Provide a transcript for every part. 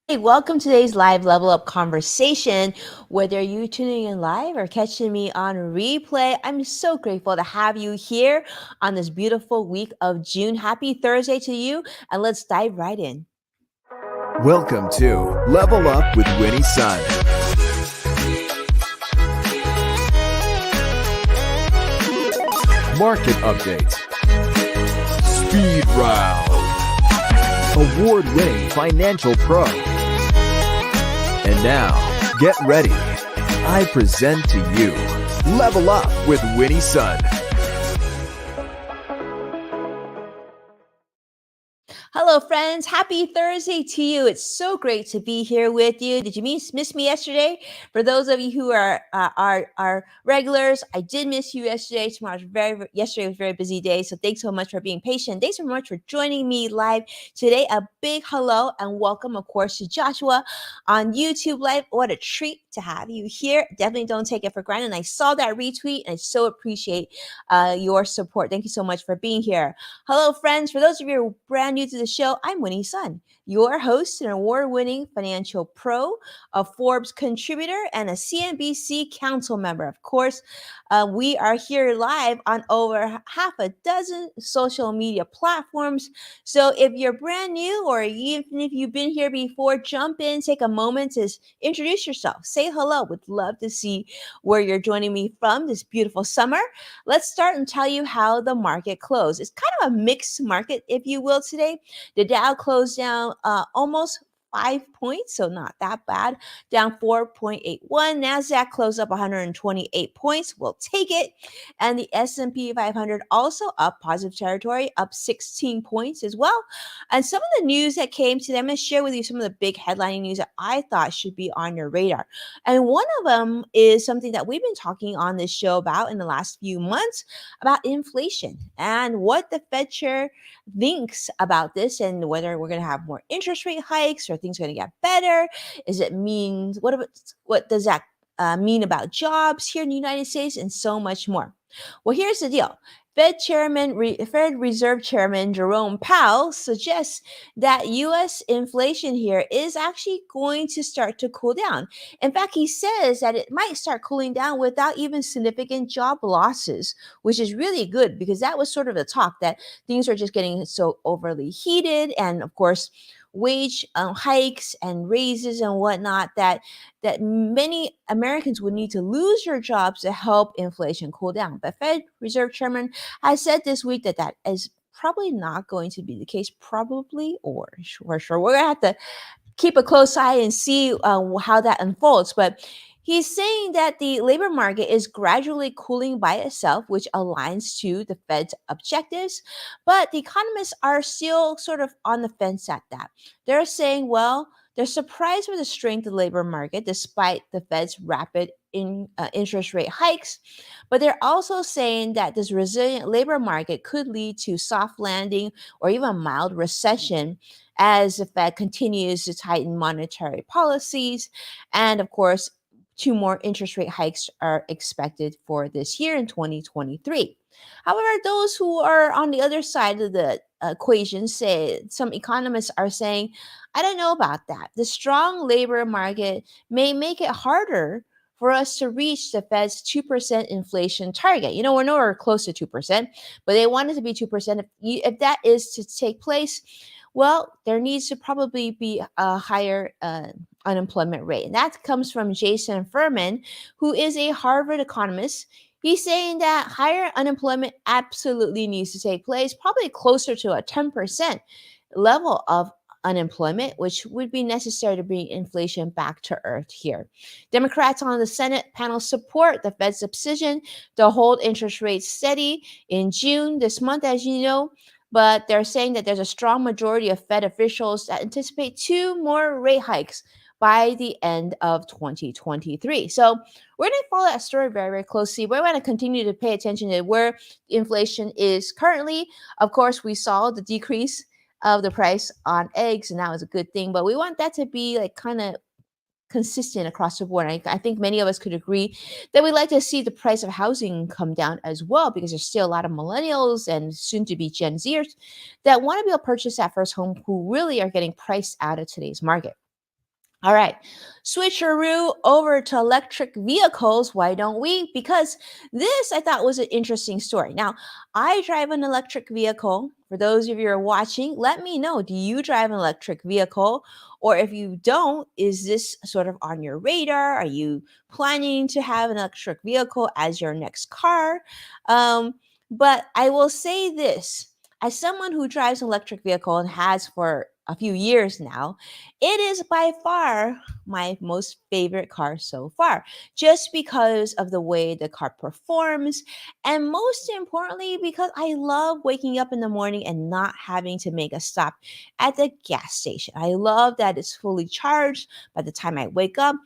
Hey, welcome to today's live level up conversation. Whether you're tuning in live or catching me on replay, I'm so grateful to have you here on this beautiful week of June. Happy Thursday to you, and let's dive right in. Welcome to Level Up with Winnie Sun. Market update. Speed round. Award-winning financial pro. And now, get ready. I present to you Level Up with Winnie Sun. Hello, friends. Happy Thursday to you. It's so great to be here with you. Did you miss me yesterday? For those of you who are regulars, I did miss you yesterday. Yesterday was a very busy day. So thanks so much for being patient. Thanks so much for joining me live today. A big hello and welcome, of course, to Joshua on YouTube Live. What a treat to have you here. Definitely don't take it for granted. And I saw that retweet and I so appreciate your support. Thank you so much for being here. Hello, friends. For those of you who are brand new to the show, I'm Winnie Sun, your host and award-winning financial pro, a Forbes contributor, and a CNBC council member. Of course, we are here live on over half a dozen social media platforms. So if you're brand new or even if you've been here before, jump in, take a moment to introduce yourself. Say hello. Would love to see where you're joining me from this beautiful summer. Let's start and tell you how the market closed. It's kind of a mixed market, if you will, today. The Dow closed down almost 5 points, so not that bad, down 4.81. NASDAQ closed up 128 points. We'll take it. And the S&P 500 also up positive territory, up 16 points as well. And some of the news that came today, I'm going to share with you some of the big headlining news that I thought should be on your radar. And one of them is something that we've been talking on this show about in the last few months about inflation and what the Fed chair thinks about this and whether we're going to have more interest rate hikes or things going to get better. Is it means what does that mean about jobs here in the United States and so much more? Well, here's the deal. Fed Reserve Chairman Jerome Powell suggests that U.S. inflation here is actually going to start to cool down. In fact, he says that it might start cooling down without even significant job losses, which is really good because that was sort of the talk that things are just getting so overly heated. And of course, wage hikes and raises and whatnot that many Americans would need to lose their jobs to help inflation cool down. But Fed Reserve Chairman has said this week that is probably not going to be the case, probably or for sure. We're going to have to keep a close eye and see how that unfolds. But he's saying that the labor market is gradually cooling by itself, which aligns to the Fed's objectives. But the economists are still sort of on the fence at that. They're saying, well, they're surprised with the strength of the labor market despite the Fed's rapid interest rate hikes. But they're also saying that this resilient labor market could lead to soft landing or even mild recession as the Fed continues to tighten monetary policies. And of course, two more interest rate hikes are expected for this year in 2023. However, those who are on the other side of the equation say some economists are saying, I don't know about that. The strong labor market may make it harder for us to reach the Fed's 2% inflation target. You know, we're nowhere close to 2%, but they want it to be 2%. If that is to take place, well, there needs to probably be a higher unemployment rate. And that comes from Jason Furman, who is a Harvard economist. He's saying that higher unemployment absolutely needs to take place, probably closer to a 10% level of unemployment, which would be necessary to bring inflation back to earth here. Democrats on the Senate panel support the Fed's decision to hold interest rates steady in June this month, as you know. But they're saying that there's a strong majority of Fed officials that anticipate two more rate hikes by the end of 2023. So we're going to follow that story very, very closely. We're going to continue to pay attention to where inflation is currently. Of course, we saw the decrease of the price on eggs, and that was a good thing. But we want that to be like kind of consistent across the board. I think many of us could agree that we'd like to see the price of housing come down as well, because there's still a lot of millennials and soon to be Gen Zers that want to be able to purchase that first home who really are getting priced out of today's market. All right, switcheroo over to electric vehicles. Why don't we? Because this I thought was an interesting story. Now, I drive an electric vehicle. For those of you who are watching, let me know, do you drive an electric vehicle? Or if you don't, is this sort of on your radar? Are you planning to have an electric vehicle as your next car? But I will say this as someone who drives an electric vehicle and has for a few years now, it is by far my most favorite car so far, just because of the way the car performs. And most importantly, because I love waking up in the morning and not having to make a stop at the gas station. I love that it's fully charged by the time I wake up.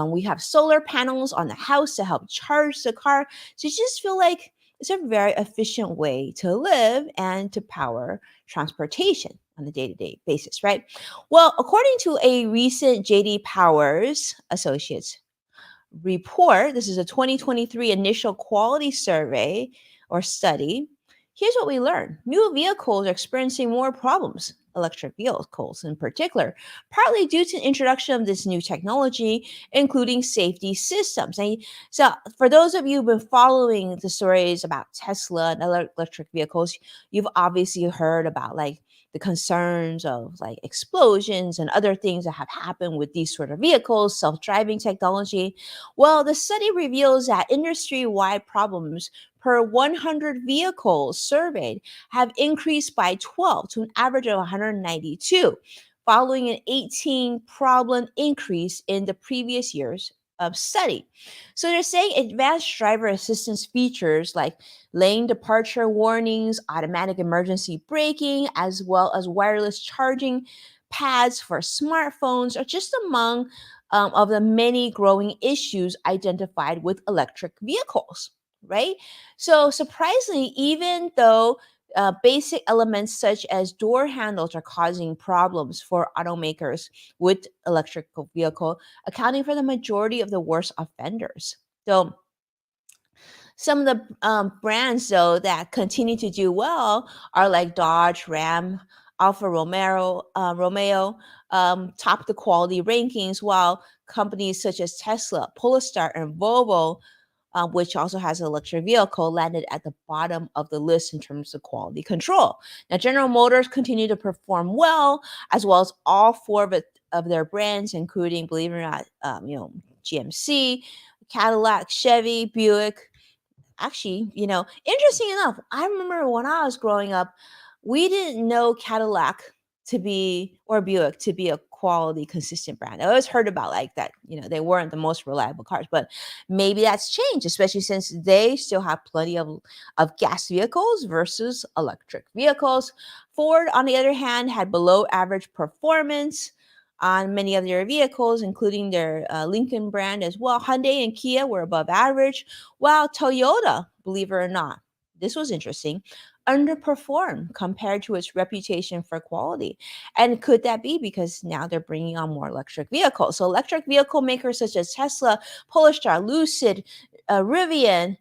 We have solar panels on the house to help charge the car. So you just feel like it's a very efficient way to live and to power transportation on a day-to-day basis, right? Well, according to a recent JD Powers Associates report, this is a 2023 initial quality survey or study. Here's what we learned. New vehicles are experiencing more problems, electric vehicles in particular, partly due to the introduction of this new technology, including safety systems. And so, for those of you who've been following the stories about Tesla and electric vehicles, you've obviously heard about like the concerns of like explosions and other things that have happened with these sort of vehicles, self-driving technology. Well, the study reveals that industry wide problems per 100 vehicles surveyed have increased by 12 to an average of 192, following an 18 problem increase in the previous years of study. So they're saying advanced driver assistance features like lane departure warnings, automatic emergency braking, as well as wireless charging pads for smartphones are just among of the many growing issues identified with electric vehicles, right? So, surprisingly, even though basic elements such as door handles are causing problems for automakers with electrical vehicle, accounting for the majority of the worst offenders. So, some of the brands, though, that continue to do well are like Dodge, Ram, Romeo, top the quality rankings, while companies such as Tesla, Polestar, and Volvo, which also has an electric vehicle, landed at the bottom of the list in terms of quality control. Now, General Motors continue to perform well, as well as all four of their brands, including, believe it or not, GMC, Cadillac, Chevy, Buick. Actually, interesting enough, I remember when I was growing up, we didn't know Cadillac to be or Buick to be a quality, consistent brand. I always heard about like that, they weren't the most reliable cars, but maybe that's changed, especially since they still have plenty of gas vehicles versus electric vehicles. Ford, on the other hand, had below average performance on many of their vehicles, including their Lincoln brand as well. Hyundai and Kia were above average, while Toyota, believe it or not, this was interesting, underperformed compared to its reputation for quality. And could that be because now they're bringing on more electric vehicles? So, electric vehicle makers such as Tesla, Polestar, Lucid, Rivian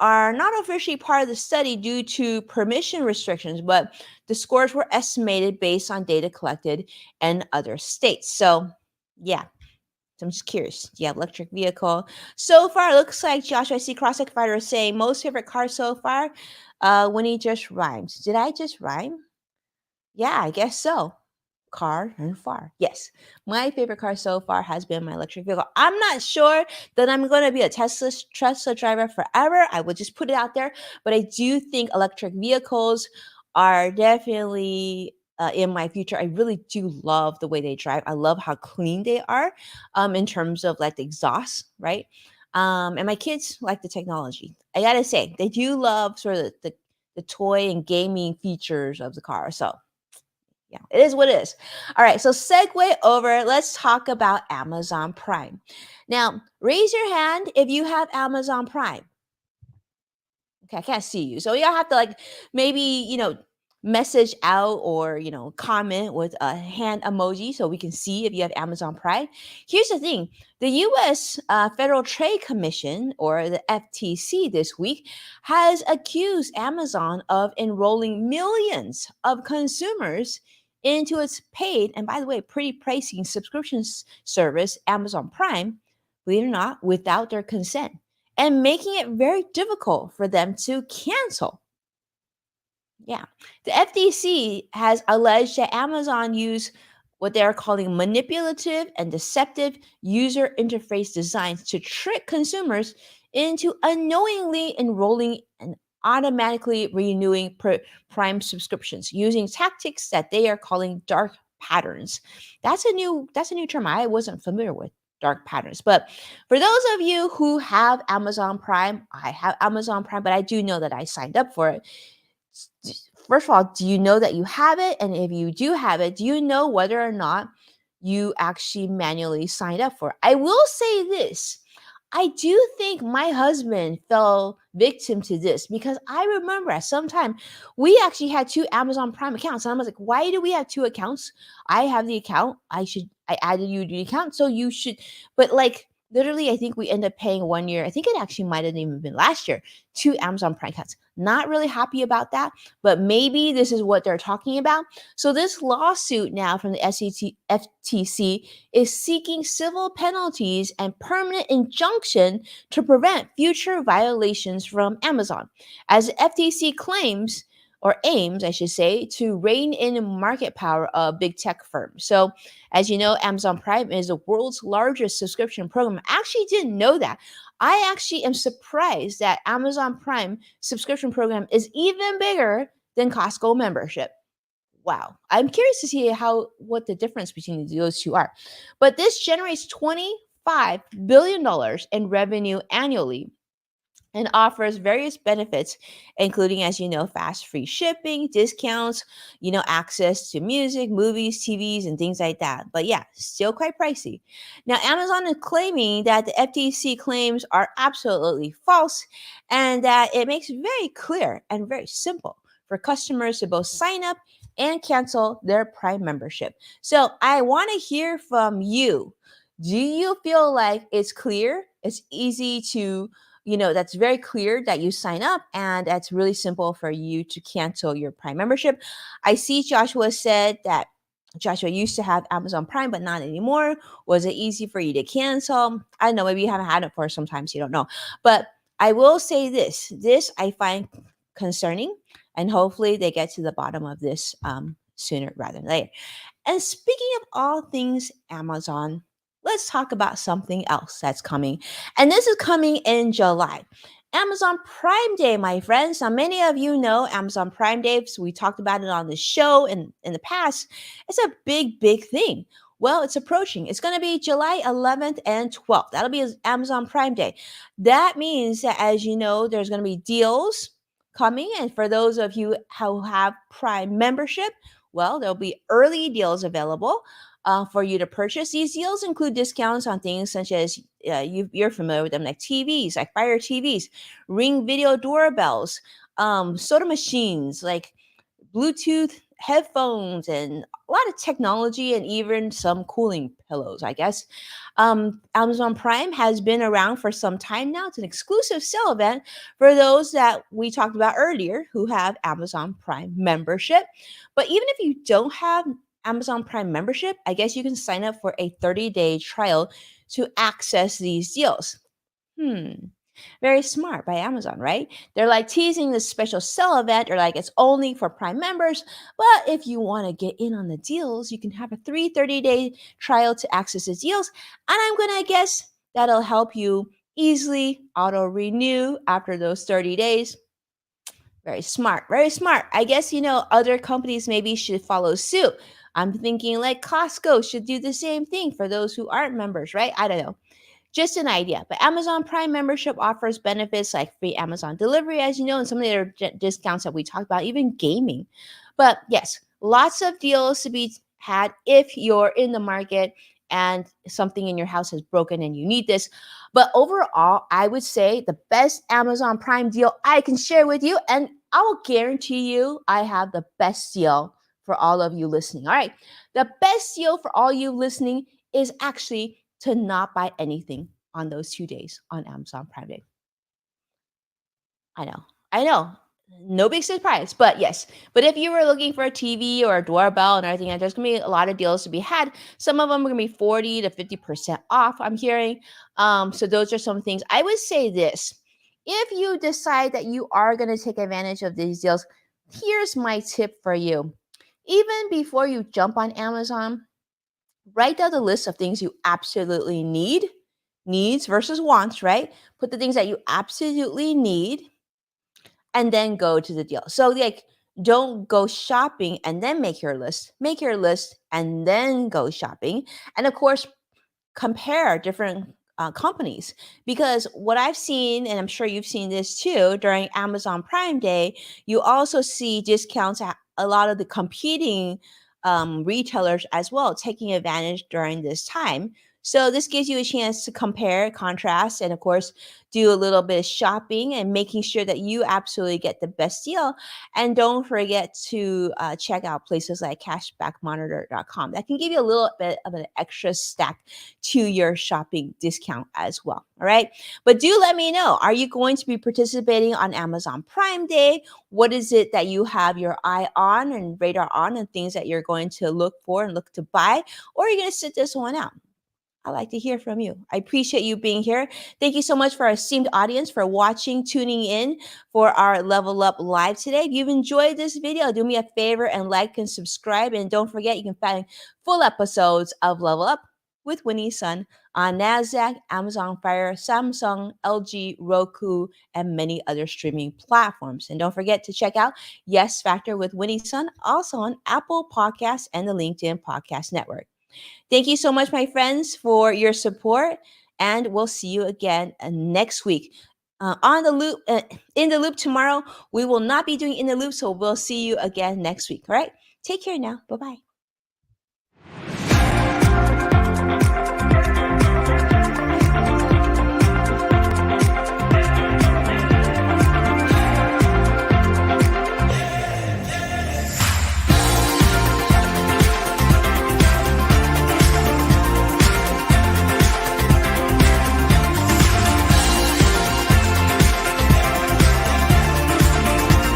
are not officially part of the study due to permission restrictions, but the scores were estimated based on data collected in other states. So, yeah, so I'm just curious. Do you have electric vehicle? So far, it looks like Joshua, I see CrossFit Fighter saying most favorite car so far. When he just rhymed. Did I just rhyme? Yeah, I guess so. Car and far. Yes. My favorite car so far has been my electric vehicle. I'm not sure that I'm going to be a Tesla driver forever. I will just put it out there, but I do think electric vehicles are definitely in my future. I really do love the way they drive. I love how clean they are in terms of like the exhaust, right? And my kids like the technology. I gotta say, they do love sort of the toy and gaming features of the car. So yeah, it is what it is. All right, so segue over. Let's talk about Amazon Prime. Now, raise your hand if you have Amazon Prime. Okay, I can't see you. So you'll have to like maybe, message out or, comment with a hand emoji so we can see if you have Amazon Prime. Here's the thing. The US Federal Trade Commission, or the FTC, this week has accused Amazon of enrolling millions of consumers into its paid, and by the way, pretty pricey subscription service, Amazon Prime, believe it or not, without their consent, and making it very difficult for them to cancel. Yeah. The FTC has alleged that Amazon used what they are calling manipulative and deceptive user interface designs to trick consumers into unknowingly enrolling and automatically renewing Prime subscriptions using tactics that they are calling dark patterns. That's a new term I wasn't familiar with. Dark patterns. But for those of you who have Amazon Prime, I have Amazon Prime, but I do know that I signed up for it. First of all, do you know that you have it? And if you do have it, do you know whether or not you actually manually signed up for it? I will say this. I do think my husband fell victim to this because I remember at some time we actually had two Amazon Prime accounts. And I was like, why do we have two accounts? I have the account. I added you to the account. So you should, but like literally, I think we ended up paying 1 year. I think it actually might have even been last year, two Amazon Prime accounts. Not really happy about that, but maybe this is what they're talking about. So this lawsuit now from the FTC is seeking civil penalties and permanent injunction to prevent future violations from Amazon. As the FTC claims or aims, I should say, to rein in market power of big tech firms. So, as you know, Amazon Prime is the world's largest subscription program. I actually didn't know that. I actually am surprised that Amazon Prime subscription program is even bigger than Costco membership. Wow. I'm curious to see what the difference between those two are. But this generates $25 billion in revenue annually and offers various benefits, including, as you know, fast free shipping, discounts, access to music, movies, TVs, and things like that. But yeah, still quite pricey. Now, Amazon is claiming that the FTC claims are absolutely false and that it makes it very clear and very simple for customers to both sign up and cancel their Prime membership. So I want to hear from you. Do you feel like it's clear? It's easy to that's very clear that you sign up and that's really simple for you to cancel your Prime membership. I see Joshua said that Joshua used to have Amazon Prime, but not anymore. Was it easy for you to cancel? I don't know. Maybe you haven't had it for sometimes you don't know. But I will say this. This I find concerning, and hopefully they get to the bottom of this sooner rather than later. And speaking of all things Amazon, let's talk about something else that's coming. And this is coming in July. Amazon Prime Day, my friends. Now, many of you know Amazon Prime Day. So we talked about it on the show in the past. It's a big, big thing. Well, it's approaching. It's going to be July 11th and 12th. That'll be Amazon Prime Day. That means that, as you know, there's going to be deals coming. And for those of you who have Prime membership, well, there'll be early deals available for you to purchase. These deals include discounts on things such as you're familiar with them, like TVs, like Fire TVs, Ring video doorbells, soda machines, like Bluetooth headphones, and a lot of technology, and even some cooling pillows, I guess. Amazon Prime has been around for some time now. It's an exclusive sale event for those that we talked about earlier who have Amazon Prime membership. But even if you don't have Amazon Prime membership, I guess you can sign up for a 30-day trial to access these deals. Very smart by Amazon, right? They're like teasing this special sale event or like it's only for Prime members. But if you want to get in on the deals, you can have a 30-day trial to access the deals. And I'm going to guess that'll help you easily auto renew after those 30 days. Very smart, very smart. I guess, other companies maybe should follow suit. I'm thinking like Costco should do the same thing for those who aren't members, right? I don't know. Just an idea. But Amazon Prime membership offers benefits like free Amazon delivery, as you know, and some of the other discounts that we talked about, even gaming. But yes, lots of deals to be had if you're in the market and something in your house is broken and you need this. But overall, I would say the best Amazon Prime deal I can share with you, and I will guarantee you I have the best deal for all of you listening. All right. The best deal for all you listening is actually to not buy anything on those 2 days on Amazon Prime Day. I know. No big surprise, but yes. But if you were looking for a TV or a doorbell and everything, there's gonna be a lot of deals to be had. Some of them are gonna be 40 to 50% off, I'm hearing. So those are some things. I would say this. If you decide that you are gonna take advantage of these deals, here's my tip for you. Even before you jump on Amazon, write down the list of things you absolutely need, needs versus wants, right? Put the things that you absolutely need and then go to the deal. So like don't go shopping and then make your list. Make your list and then go shopping. And of course, compare different companies because what I've seen, and I'm sure you've seen this too, during Amazon Prime Day, you also see discounts at a lot of the competing retailers as well, taking advantage during this time. So this gives you a chance to compare, contrast, and of course, do a little bit of shopping and making sure that you absolutely get the best deal. And don't forget to check out places like cashbackmonitor.com. That can give you a little bit of an extra stack to your shopping discount as well. All right. But do let me know, are you going to be participating on Amazon Prime Day? What is it that you have your eye on and radar on and things that you're going to look for and look to buy? Or are you going to sit this one out? I like to hear from you. I appreciate you being here. Thank you so much for our esteemed audience for watching, tuning in for our Level Up Live today. If you've enjoyed this video, do me a favor and like and subscribe. And don't forget, you can find full episodes of Level Up with Winnie's Son on NASDAQ, Amazon Fire, Samsung, LG, Roku, and many other streaming platforms. And don't forget to check out Yes Factor with Winnie's Son, also on Apple Podcasts and the LinkedIn Podcast Network. Thank you so much, my friends, for your support, and we'll see you again next week. On the loop, in the loop tomorrow, we will not be doing in the loop, so we'll see you again next week. All right, take care now. Bye bye.